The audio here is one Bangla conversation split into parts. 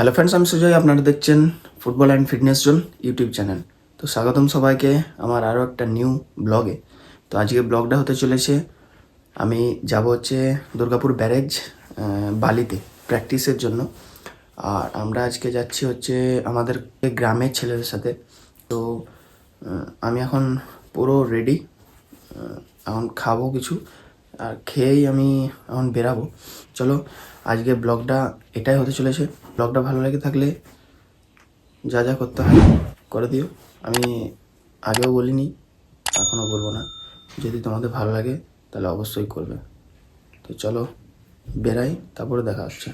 হ্যালো ফ্রেন্ডস, আমি সুজয়। আপনারা দেখছেন football and fitness zone YouTube channel. তো স্বাগতম সবাইকে আমার আরও একটা নিউ ব্লগে। তো আজকে ব্লগটা হতে চলেছে, আমি যাব হচ্ছে দুর্গাপুর ব্যারেজ বালিতে প্র্যাকটিসের জন্য। আর আমরা আজকে যাচ্ছি হচ্ছে আমাদের গ্রামের ছেলেদের সাথে। তো আমি এখন পুরো রেডি, এখন খাবো কিছু, আর খেয়েই আমি এখন বেরাবো। চলো, আজকে ব্লগটা এটাই হতে চলেছে। ব্লগটা ভালো লেগে থাকলে যা যা করতে হয় করে দিও। আমি আগেও বলিনি, এখনও বলবো না। যদি তোমাদের ভালো লাগে তাহলে অবশ্যই করবে। তো চলো বেরাই, তারপরে দেখা হচ্ছে।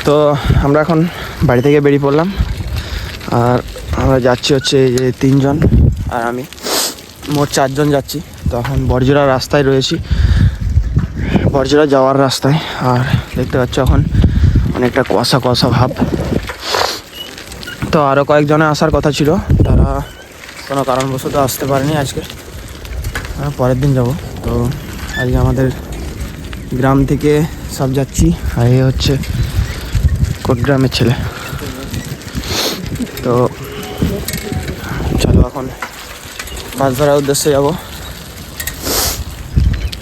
তো আমরা এখন বাড়ি থেকে বেরিয়ে পড়লাম, আর আমরা যাচ্ছি হচ্ছে এই যে 3 জন আর আমি, মোট 4 জন যাচ্ছি। তো এখন বড়জোড়া রাস্তায় রয়েছি, বড়জোড়া যাওয়ার রাস্তায়। আর দেখতে পাচ্ছ এখন অনেকটা কুয়াশা কুয়াশা ভাব। তো আরও কয়েকজনে আসার কথা ছিল, তারা কোনো কারণবশত আসতে পারেনি আজকে, পরের দিন যাব। তো আজকে আমাদের গ্রাম থেকে সব যাচ্ছি, আর এই হচ্ছে কোট গ্রামের ছেলে। তো চলো এখন মাছ ধরার উদ্দেশ্যে যাব।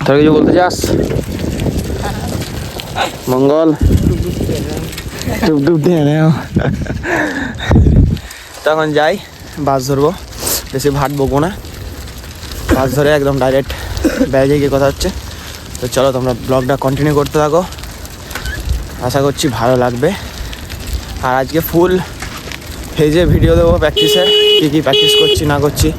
তোর কিছু বলতে চাস? মঙ্গল ডুব ডুব দিয়ে তখন যাই, বাস ধরবো, বেশি ভাট বকবো না, বাস ধরে একদম ডাইরেক্ট ব্যারেজে গিয়ে কথা হচ্ছে। তো চলো তোমরা ব্লগটা কন্টিনিউ করতে থাকো, আশা করছি ভালো লাগবে। আর আজকে ফুল ফেজে ভিডিও দেবো প্র্যাকটিসের, কী প্র্যাকটিস করছি না করছি।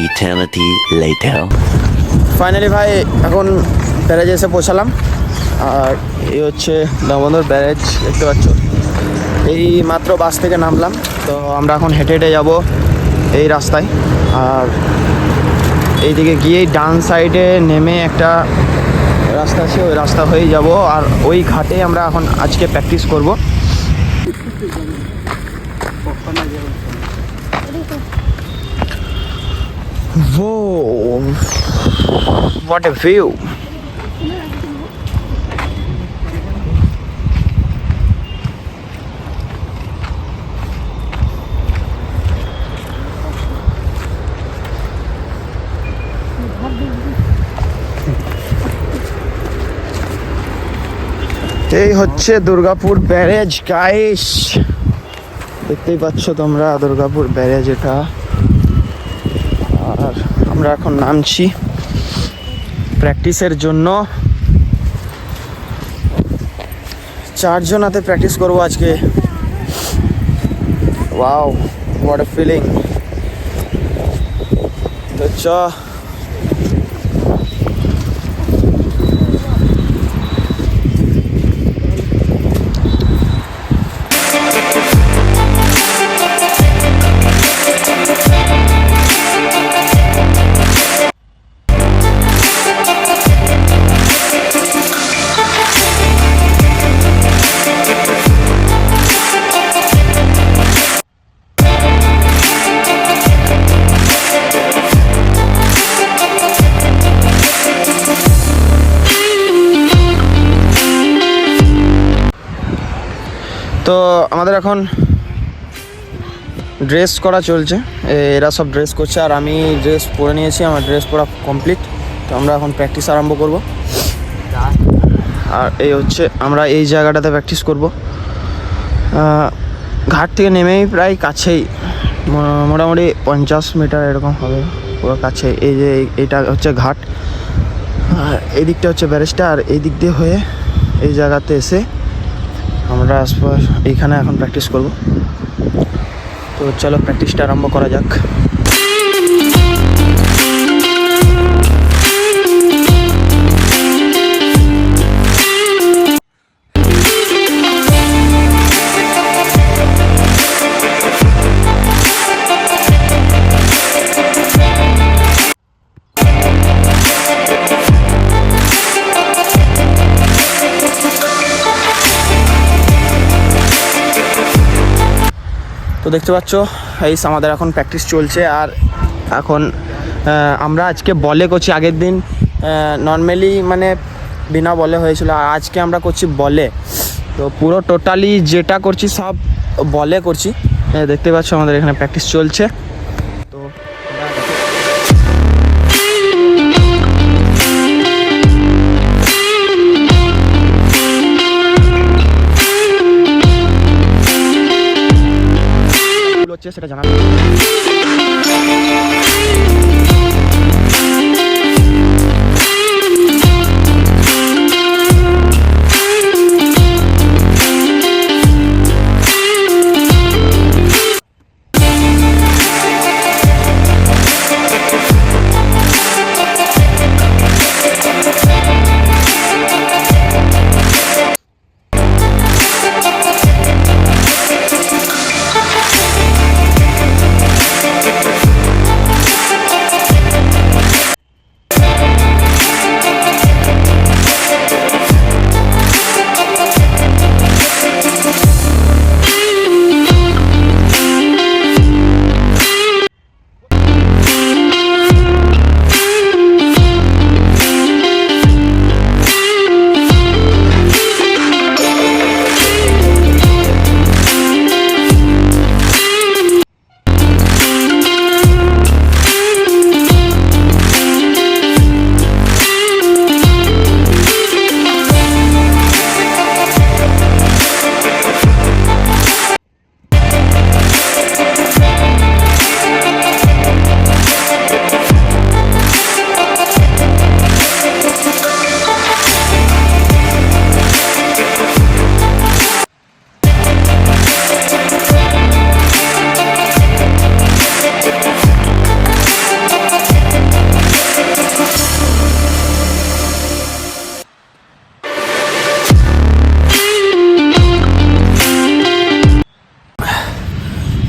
Eternity later. ফাইনালি ভাই এখন ব্যারেজে এসে পৌঁছালাম। আর এই হচ্ছে দামোদর ব্যারেজ, দেখতে পাচ্ছ। এই মাত্র বাস থেকে নামলাম। তো আমরা এখন হেঁটে হেঁটে যাবো এই রাস্তায়। আর এইদিকে গিয়েই ডান সাইডে নেমে একটা রাস্তা আছে, ওই রাস্তা হয়েই যাব। আর ওই ঘাটে আমরা এখন আজকে প্র্যাকটিস করব। Whoa, what a view! এই হচ্ছে দুর্গাপুর ব্যারেজ গাইস, দেখতেই পাচ্ছ তোমরা দুর্গাপুর ব্যারেজ এটা। আর আমরা এখন নামছি প্র্যাকটিসের জন্য। 4 জন হাতে প্র্যাকটিস করবো আজকে। Wow, what a feeling. তো চ তো আমাদের এখন ড্রেস করা চলছে, এরা সব ড্রেস করছে আর আমি ড্রেস পরে নিয়েছি, আমার ড্রেস পরা কমপ্লিট। তো আমরা এখন প্র্যাকটিস আরম্ভ করব। আর এই হচ্ছে আমরা এই জায়গাটাতে প্র্যাকটিস করব, ঘাট থেকে নেমেই প্রায় কাছেই, মোটামুটি 50 মিটার এরকম হবে, পুরো কাছে। এই যে এইটা হচ্ছে ঘাট, আর এই দিকটা হচ্ছে ব্যারেজটা। আর এই দিক দিয়ে হয়ে এই জায়গাতে এসে আমরা আশপাশ এইখানে এখন প্র্যাকটিস করব। তো চলো প্র্যাকটিসটা আরম্ভ করা যাক। তো দেখতে পাচ্ছ এই আমাদের এখন প্র্যাকটিস চলছে। আর এখন আমরা আজকে বলে করছি, আগের দিন নর্মালি মানে বিনা বলে হয়েছিল, আর আজকে আমরা করছি বলে। তো পুরো টোটালি যেটা করছি সব বলে করছি। দেখতে পাচ্ছ আমাদের এখানে প্র্যাকটিস চলছে। তো হচ্ছে সেটা জানাবো।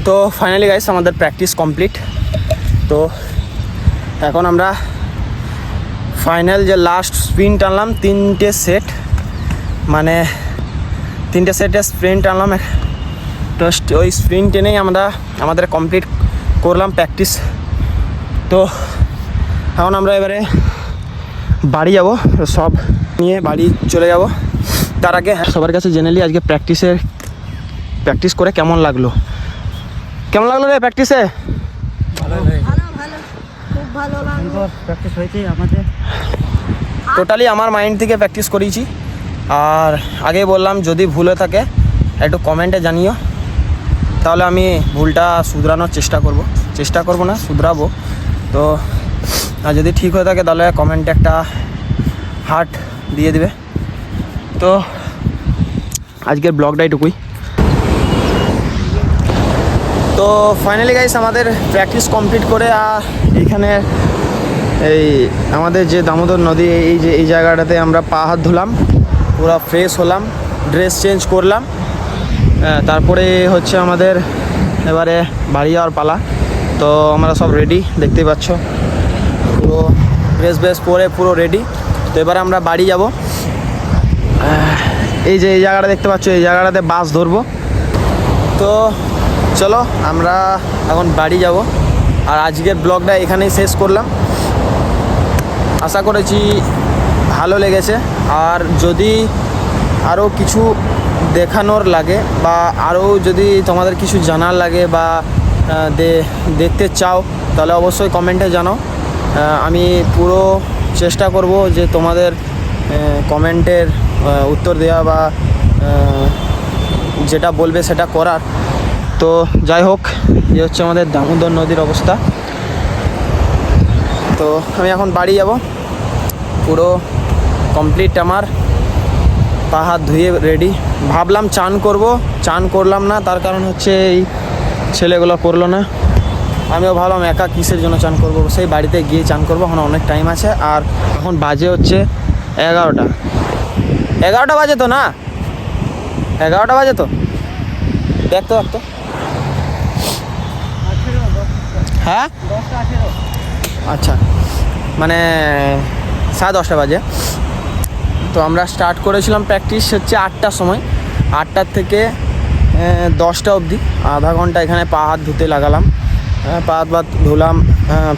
তো ফাইনালি গাইস আমাদের প্র্যাকটিস কমপ্লিট। তো এখন আমরা ফাইনাল যে লাস্ট স্প্রিন্ট আনলাম 3টে সেট, মানে 3টে সেটে স্প্রিন্ট আনলাম। তো ওই স্প্রিন্ট টেনেই আমরা আমাদের কমপ্লিট করলাম প্র্যাকটিস। তো এখন আমরা এবারে বাড়ি যাব, সব নিয়ে বাড়ি চলে যাব। তার আগে সবার কাছে জেনে নিই আজকে প্র্যাকটিস করে কেমন লাগলো রে প্র্যাকটিসে? প্র্যাকটিস হয়েছে আমাদের, টোটালি আমার মাইন্ড থেকে প্র্যাকটিস করেছি। আর আগে বললাম যদি ভুল হয়ে থাকে একটু কমেন্টে জানিও, তাহলে আমি ভুলটা শুধরানোর চেষ্টা করব না, শুধরাবো। তো আর যদি ঠিক হয়ে থাকে তাহলে কমেন্টে একটা হার্ট দিয়ে দিবে। তো আজকের ব্লগটা এটুকুই। তো ফাইনালি গাইস আমাদের প্র্যাকটিস কমপ্লিট করে এইখানে এই আমাদের যে দামোদর নদী, এই জায়গাটাতে আমরা পা হাত ধুলাম, পুরো ফ্রেশ হলাম, ড্রেস চেঞ্জ করলাম। তারপরে হচ্ছে আমাদের এবারে বাড়ি যাওয়ার পালা। তো আমরা সব রেডি, দেখতেই পাচ্ছ পুরো ড্রেস পরে পুরো রেডি। তো এবারে আমরা বাড়ি যাব। এই যে এই জায়গাটা দেখতে পাচ্ছ, এই জায়গাটাতে বাস ধরবো। তো চলো আমরা এখন বাড়ি যাব। আর আজকের ব্লগটা এখানেই শেষ করলাম। আশা করেছি ভালো লেগেছে। আর যদি আরও কিছু দেখানোর লাগে বা আরও যদি তোমাদের কিছু জানার লাগে বা দেখতে চাও তাহলে অবশ্যই কমেন্টে জানাও। আমি পুরো চেষ্টা করব যে তোমাদের কমেন্টের উত্তর দেওয়া বা যেটা বলবে সেটা করার। তো যাই হোক, এই হচ্ছে আমাদের দামোদর নদীর অবস্থা। তো আমি এখন বাড়ি যাব, পুরো কমপ্লিট আমার পা হাত ধুয়ে রেডি। ভাবলাম চান করলাম না, তার কারণ হচ্ছে এই ছেলেগুলো করলো না। আমিও ভাবলাম একা কিসের জন্য চান করবো, সেই বাড়িতে গিয়ে চান করবো, এখন অনেক টাইম আছে। আর এখন বাজে হচ্ছে 11টা বাজে তো না, 11টা বাজে তো, দেখতো হ্যাঁ আচ্ছা, মানে 10:30 বাজে। তো আমরা স্টার্ট করেছিলাম প্র্যাকটিস হচ্ছে 8টার সময়। 8টার থেকে 10টা অবধি আধা ঘন্টা এখানে পা হাত ধুতে লাগালাম, পা হাত ধুলাম,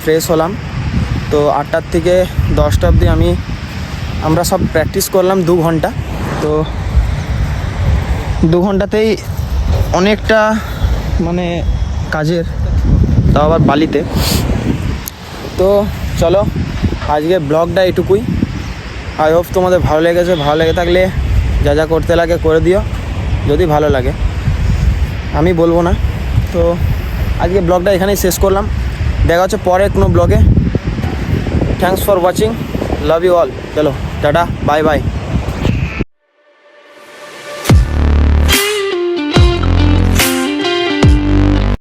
ফ্রেশ হলাম। তো 8টার থেকে 10টা অবধি আমরা সব প্র্যাকটিস করলাম 2 ঘন্টা। তো 2 ঘন্টাতেই অনেকটা মানে কাজের, তাও আবার বালিতে। তো চলো আজকে ব্লগটা এটুকুই। আই হোপ তোমাদের ভালো লেগেছে। ভালো লেগে থাকলে যা যা করতে লাগে করে দিও, যদি ভালো লাগে, আমি বলবো না। তো আজকে ব্লগটা এখানেই শেষ করলাম, দেখা হচ্ছে পরে কোনো ব্লগে। Thanks for watching, love you all. চলো টাটা, বাই বাই।